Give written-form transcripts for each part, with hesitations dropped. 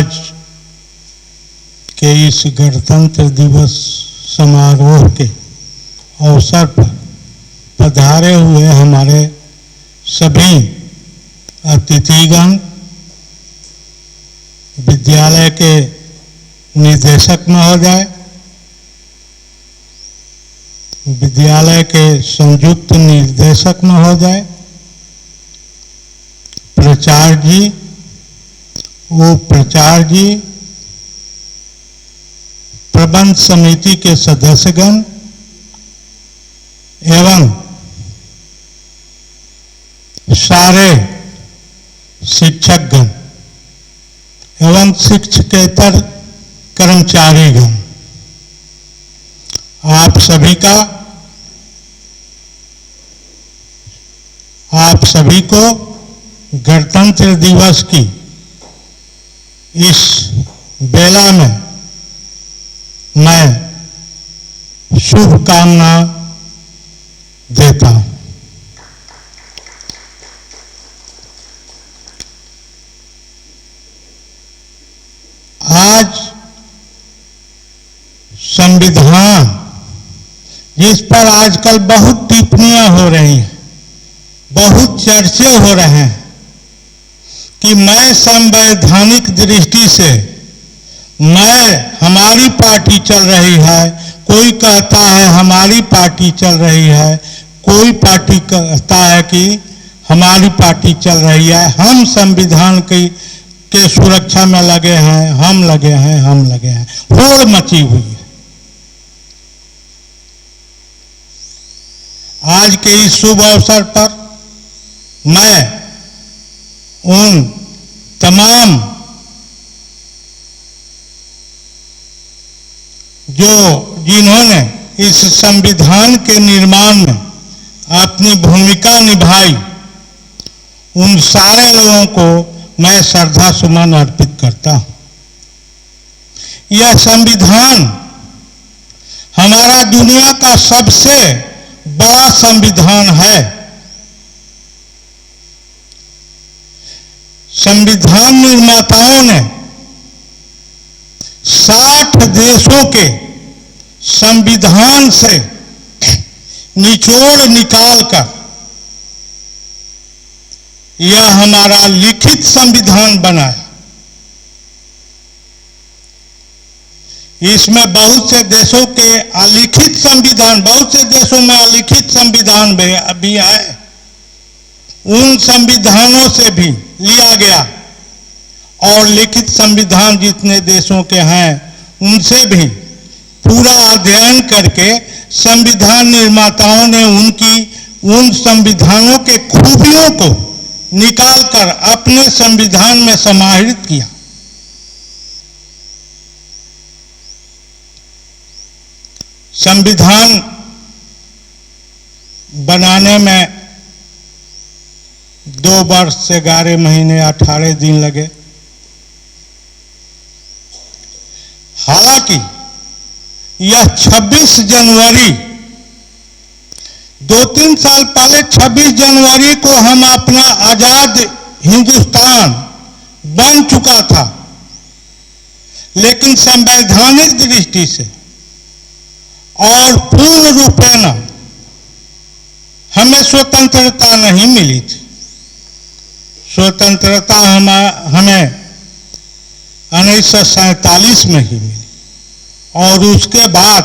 आज के इस गणतंत्र दिवस समारोह के अवसर पर पधारे हुए हमारे सभी अतिथिगण, विद्यालय के निदेशक महोदय, विद्यालय के संयुक्त निर्देशक महोदय, प्राचार्य जी, उप प्राचार्य जी, प्रबंध समिति के सदस्यगण एवं सारे शिक्षकगण एवं शिक्षकेतर कर्मचारीगण, आप सभी को गणतंत्र दिवस की इस बेला में मैं शुभकामना देता हूं। आज संविधान, जिस पर आजकल बहुत टिप्पणियां हो रही हैं, बहुत चर्चे हो रहे हैं कि मैं संवैधानिक दृष्टि से हमारी पार्टी चल रही है, कोई कहता है हमारी पार्टी चल रही है, कोई पार्टी कहता है कि हमारी पार्टी चल रही है, हम संविधान के सुरक्षा में लगे हैं, हम लगे हैं, होड़ मची हुई है। आज के इस शुभ अवसर पर मैं उन तमाम जिन्होंने इस संविधान के निर्माण में अपनी भूमिका निभाई, उन सारे लोगों को मैं श्रद्धा सुमन अर्पित करता हूं। यह संविधान हमारा दुनिया का सबसे बड़ा संविधान है। संविधान निर्माताओं ने 60 देशों के संविधान से निचोड़ निकालकर यह हमारा लिखित संविधान बना है। इसमें बहुत से देशों के अलिखित संविधान, बहुत से देशों में अलिखित संविधान भी है, उन संविधानों से भी लिया गया और लिखित संविधान जितने देशों के हैं उनसे भी पूरा अध्ययन करके संविधान निर्माताओं ने उन संविधानों के खूबियों को निकालकर अपने संविधान में समाहित किया। संविधान बनाने में 2 वर्ष से 11 महीने 18 दिन लगे। हालांकि यह 26 जनवरी 2-3 साल पहले 26 जनवरी को हम अपना आजाद हिंदुस्तान बन चुका था, लेकिन संवैधानिक दृष्टि से और पूर्ण रूपेण हमें स्वतंत्रता नहीं मिली थी। स्वतंत्रता हमें 1947 में ही मिली और उसके बाद,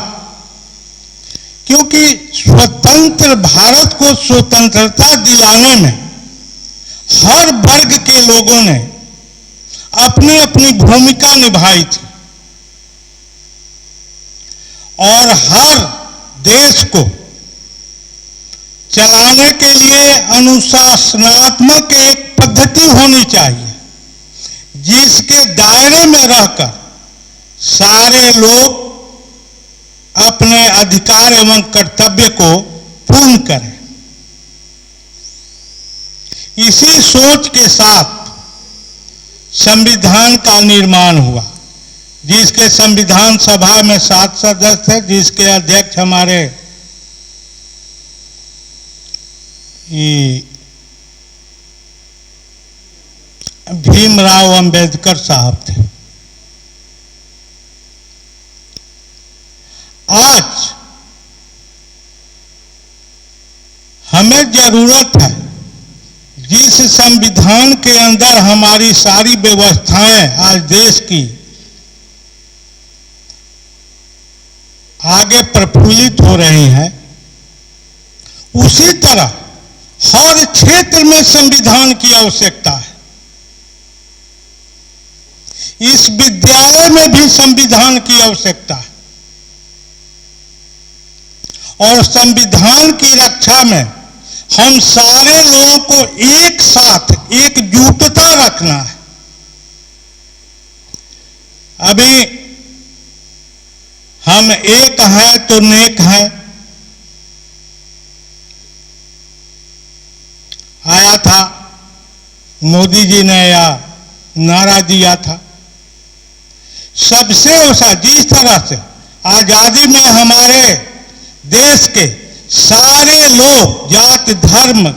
क्योंकि स्वतंत्र भारत को स्वतंत्रता दिलाने में हर वर्ग के लोगों ने अपनी अपनी भूमिका निभाई थी और हर देश को चलाने के लिए अनुशासनात्मक एक पद्धति होनी चाहिए, जिसके दायरे में रहकर सारे लोग अपने अधिकार एवं कर्तव्य को पूर्ण करें। इसी सोच के साथ संविधान का निर्माण हुआ, जिसके संविधान सभा में 7 सदस्य थे, जिसके अध्यक्ष हमारे भीमराव अंबेडकर साहब थे। आज हमें जरूरत है जिस संविधान के अंदर हमारी सारी व्यवस्थाएं आज देश की आगे प्रफुल्लित हो रही हैं, उसी तरह हर क्षेत्र में संविधान की आवश्यकता है। इस विद्यालय में भी संविधान की आवश्यकता है और संविधान की रक्षा में हम सारे लोगों को एक साथ एकजुटता रखना है। अभी हम एक हैं तो नेक हैं आया था, मोदी जी ने या नारा दिया था। सबसे ऐसा जिस तरह से आजादी में हमारे देश के सारे लोग जात धर्म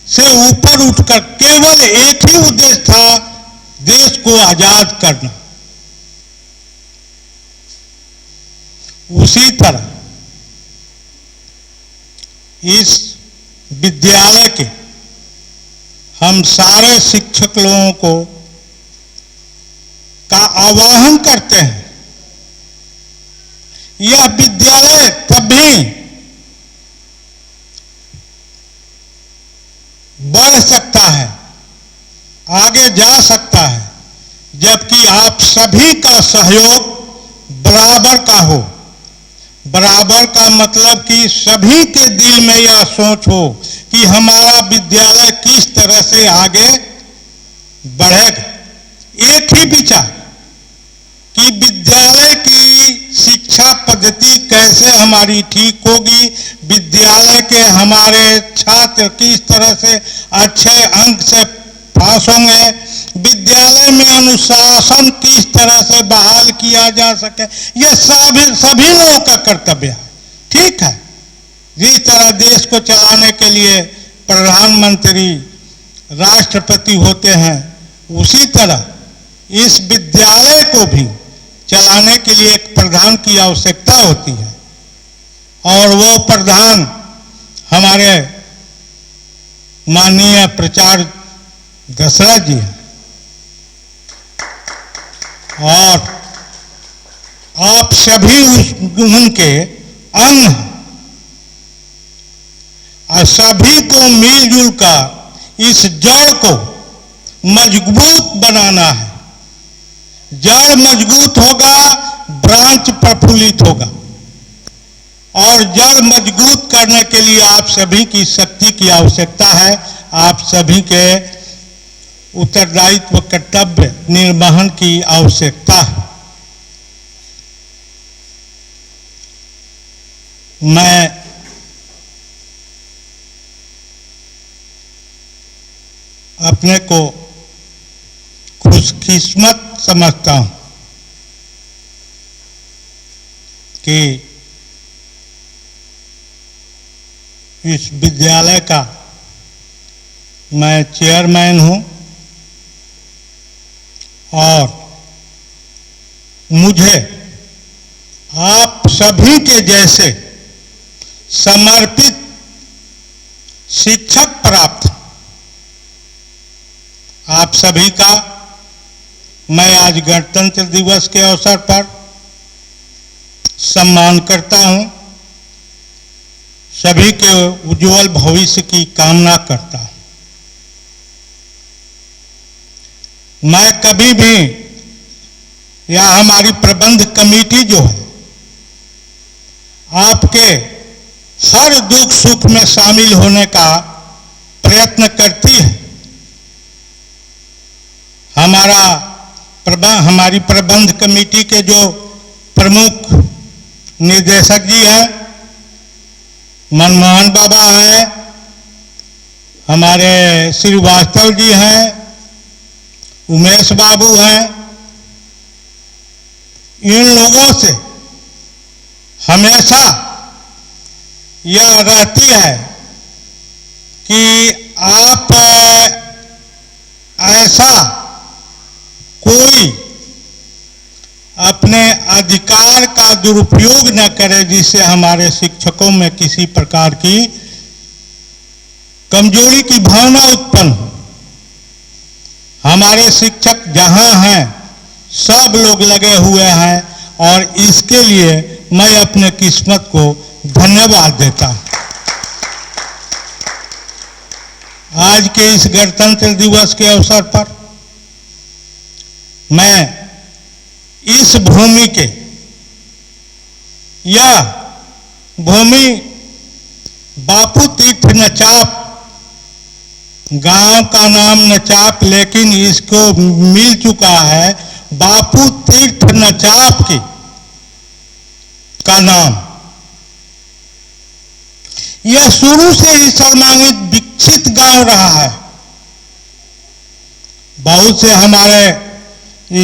से ऊपर उठकर केवल एक ही उद्देश्य था, देश को आजाद करना। उसी तरह इस विद्यालय के हम सारे शिक्षक लोगों को का आह्वान करते हैं। यह विद्यालय तभी बढ़ सकता है, आगे जा सकता है, जबकि आप सभी का सहयोग बराबर का हो। बराबर का मतलब कि सभी के दिल में यह सोच हो कि हमारा विद्यालय किस तरह से आगे बढ़ेगा। एक ही विचार कि विद्यालय की शिक्षा पद्धति कैसे हमारी ठीक होगी, विद्यालय के हमारे छात्र किस तरह से अच्छे अंक से पास होंगे, विद्यालय में अनुशासन किस तरह से बहाल किया जा सके, यह सभी लोगों का कर्तव्य है। ठीक है, जिस तरह देश को चलाने के लिए प्रधानमंत्री राष्ट्रपति होते हैं, उसी तरह इस विद्यालय को भी चलाने के लिए एक प्रधान की आवश्यकता होती है और वो प्रधान हमारे माननीय प्राचार्य दशरथ जी हैं। और आप सभी उनके अंग हैं और सभी को मिलजुल कर इस जड़ को मजबूत बनाना है। जड़ मजबूत होगा, ब्रांच प्रफुल्लित होगा और जड़ मजबूत करने के लिए आप सभी की शक्ति की आवश्यकता है। आप सभी के उत्तरदायित्व कर्तव्य निर्वहन की आवश्यकता है। मैं अपने को खुशकिस्मत समझता हूं कि इस विद्यालय का मैं चेयरमैन हूं और मुझे आप सभी के जैसे समर्पित शिक्षक प्राप्त। आप सभी का मैं आज गणतंत्र दिवस के अवसर पर सम्मान करता हूं, सभी के उज्जवल भविष्य की कामना करता हूं। मैं कभी भी या हमारी प्रबंध कमेटी जो है आपके हर दुख सुख में शामिल होने का प्रयत्न करती है। हमारी प्रबंध कमेटी के जो प्रमुख निर्देशक जी हैं, मनमोहन बाबा हैं, हमारे श्रीवास्तव जी हैं, उमेश बाबू हैं, इन लोगों से हमेशा यह रहती है कि आप ऐसा कोई अपने अधिकार का दुरुपयोग न करें, जिससे हमारे शिक्षकों में किसी प्रकार की कमजोरी की भावना उत्पन्न हो। हमारे शिक्षक जहां हैं सब लोग लगे हुए हैं और इसके लिए मैं अपने किस्मत को धन्यवाद देता हूं। आज के इस गणतंत्र दिवस के अवसर पर मैं इस भूमि के, यह भूमि बापू तीर्थ नचाप, गांव का नाम नचाप लेकिन इसको मिल चुका है बापू तीर्थ नचाप की का नाम। यह शुरू से ही सर्वांगीण विकसित गांव रहा है। बहुत से हमारे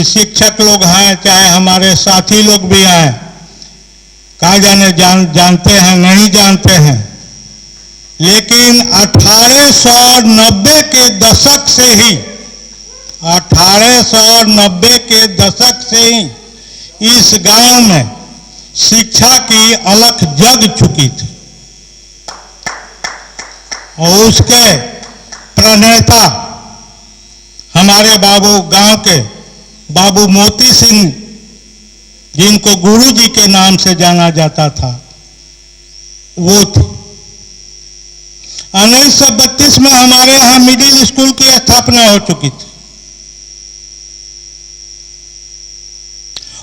शिक्षक लोग हैं, चाहे हमारे साथी लोग भी हैं, कहा जाने जानते हैं नहीं जानते हैं, लेकिन 1890 के दशक से ही 1890 के दशक से ही इस गांव में शिक्षा की अलख जग चुकी थी और उसके प्रणेता हमारे बाबू, गांव के बाबू मोती सिंह, जिनको गुरु जी के नाम से जाना जाता था, वो थे। 1932 में हमारे यहाँ मिडिल स्कूल की स्थापना हो चुकी थी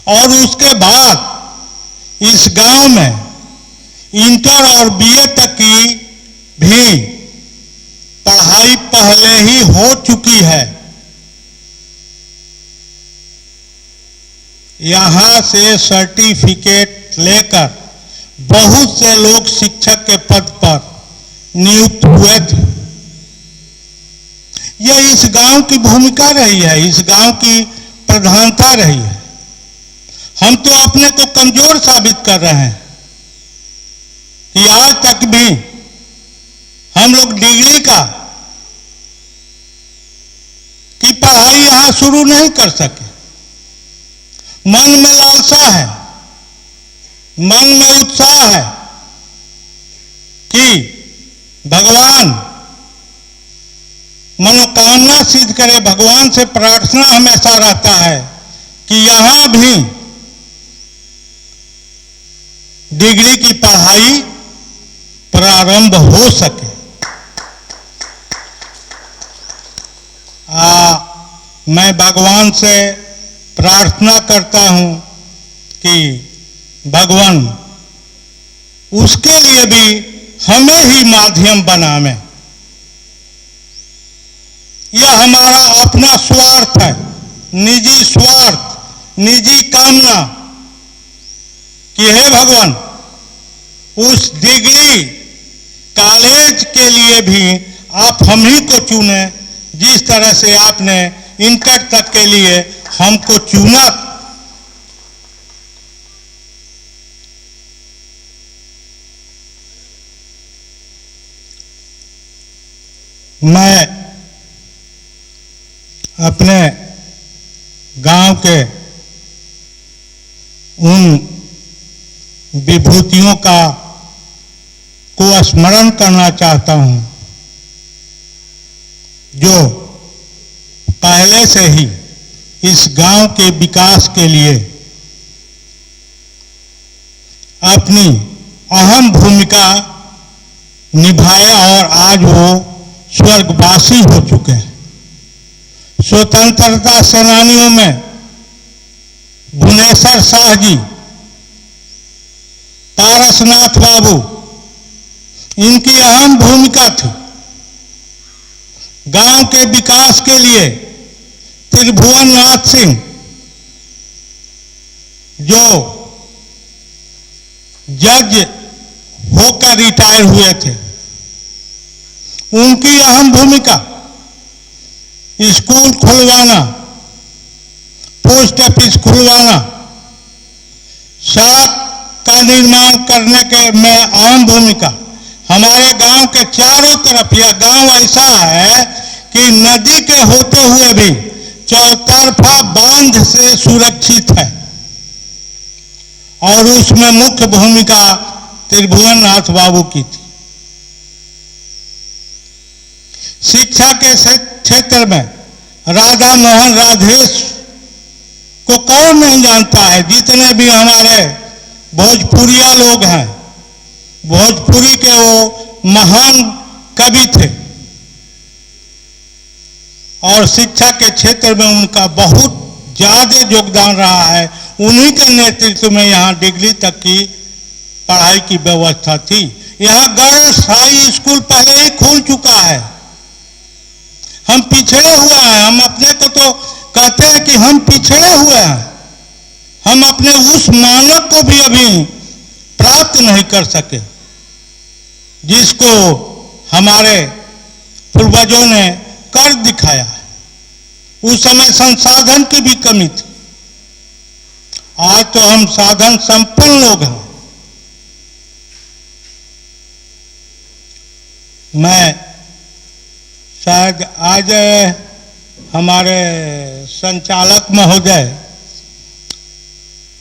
और उसके बाद इस गांव में इंटर और बीए तक की भी पढ़ाई पहले ही हो चुकी है। यहां से सर्टिफिकेट लेकर बहुत से लोग शिक्षक के पद पर नियुक्त हुए थे। यह इस गांव की भूमिका रही है, इस गांव की प्रधानता रही है। हम तो अपने को कमजोर साबित कर रहे हैं कि आज तक भी हम लोग डिग्री की पढ़ाई यहां शुरू नहीं कर सके। मन में लालसा है, मन में उत्साह है कि भगवान मनोकामना सिद्ध करे। भगवान से प्रार्थना हमेशा रहता है कि यहां भी डिग्री की पढ़ाई प्रारंभ हो सके। मैं भगवान से प्रार्थना करता हूं कि भगवान उसके लिए भी हमें ही माध्यम बनावे। यह हमारा अपना स्वार्थ है, निजी स्वार्थ, निजी कामना कि हे भगवान उस डिग्री कॉलेज के लिए भी आप हम ही को चुने, जिस तरह से आपने इंटर तक के लिए हमको चुना। मैं अपने गांव के उन विभूतियों को स्मरण करना चाहता हूं जो पहले से ही इस गांव के विकास के लिए अपनी अहम भूमिका निभाए और आज वो स्वर्गवासी हो चुके हैं। स्वतंत्रता सेनानियों में भुवनेश्वर शाह जी, पारसनाथ बाबू, इनकी अहम भूमिका थी। गांव के विकास के लिए त्रिभुवन नाथ सिंह जो जज होकर रिटायर हुए थे, उनकी अहम भूमिका स्कूल खुलवाना, पोस्ट ऑफिस खुलवाना, सड़क का निर्माण करने के में अहम भूमिका। हमारे गांव के चारों तरफ यह गांव ऐसा है कि नदी के होते हुए भी चौतरफा बांध से सुरक्षित है। और उसमें मुख्य भूमिका त्रिभुवननाथ बाबू की थी। शिक्षा के क्षेत्र में राधा मोहन राधेश को कौन नहीं जानता है। जितने भी हमारे भोजपुरिया लोग हैं, भोजपुरी के वो महान कवि थे और शिक्षा के क्षेत्र में उनका बहुत ज्यादा योगदान रहा है। उन्हीं के नेतृत्व में यहाँ डिग्री तक की पढ़ाई की व्यवस्था थी। यहाँ गर्ल्स हाई स्कूल पहले ही खुल चुका है। हम पिछड़े हुए हैं। हम अपने को तो कहते हैं कि हम पिछड़े हुए हैं। हम अपने उस मानक को भी अभी प्राप्त नहीं कर सके जिसको हमारे पूर्वजों ने कर दिखाया। उस समय संसाधन की भी कमी थी। आज तो हम साधन संपन्न लोग हैं। मैं शायद आज हमारे संचालक महोदय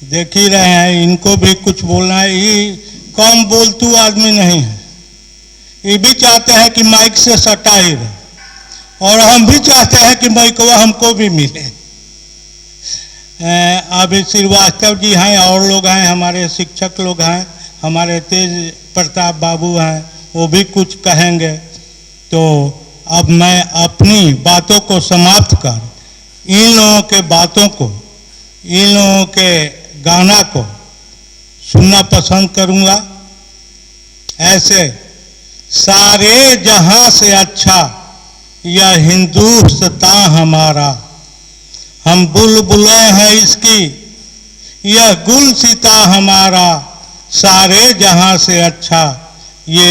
देख ही रहे हैं, इनको भी कुछ बोलना है। ये कम बोलतू आदमी नहीं है। ये भी चाहते हैं कि माइक से सटा ही रहे और हम भी चाहते हैं कि माइक वो हमको भी मिले। अभी श्रीवास्तव जी हैं और लोग हैं, हमारे शिक्षक लोग हैं, हमारे तेज प्रताप बाबू हैं, वो भी कुछ कहेंगे। तो अब मैं अपनी बातों को समाप्त कर इन लोगों के बातों को, इन लोगों के गाना को सुनना पसंद करूंगा। ऐसे सारे जहां से अच्छा यह हिंदुस्तान हमारा, हम बुलबुलें हैं इसकी, यह गुलसिता हमारा, सारे जहां से अच्छा ये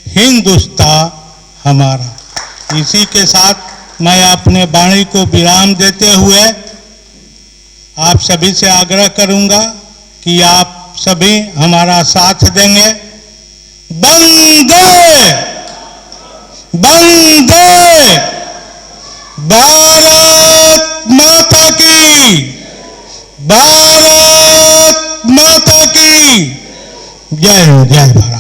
हिंदुस्तान हमारा। इसी के साथ मैं अपने वाणी को विराम देते हुए आप सभी से आग्रह करूंगा कि आप सभी हमारा साथ देंगे। वंदे वंदे भारत माता की, भारत माता की जय हो, जय भारत।